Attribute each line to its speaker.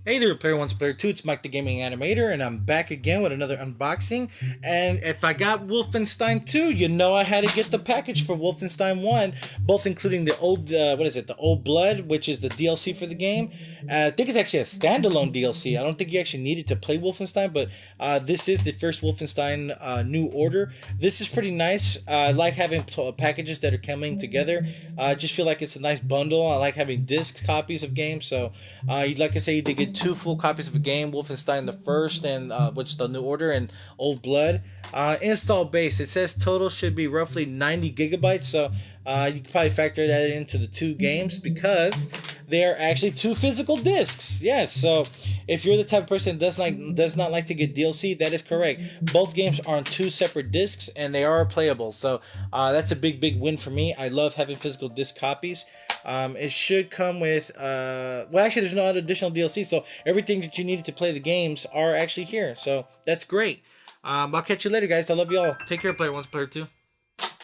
Speaker 1: Hey there, Player One's Player Two. It's Mike the Gaming Animator, and I'm back again with another unboxing. And if I got Wolfenstein 2, you know I had to get the package for Wolfenstein 1, both including the old, the Old Blood, which is the DLC for the game. I think it's actually a standalone DLC. I don't think you actually needed to play Wolfenstein, but this is the first Wolfenstein New Order. This is pretty nice. I like having packages that are coming together. I just feel like it's a nice bundle. I like having disc copies of games, so like I say, you did get two full copies of a game, Wolfenstein the first and which the New Order and Old Blood. Install base, it says total should be roughly 90 gigabytes, so you can probably factor that into the two games because they are actually two physical discs. Yes, so if you're the type of person that does not like to get DLC, that is correct. Both games are on two separate discs and they are playable, so that's a big win for me. I love having physical disc copies. It should come with well, actually there's no other additional DLC, so everything that you needed to play the games are actually here, so that's great. I'll catch you later, guys. I love you all. Take care, Player One, Player Two.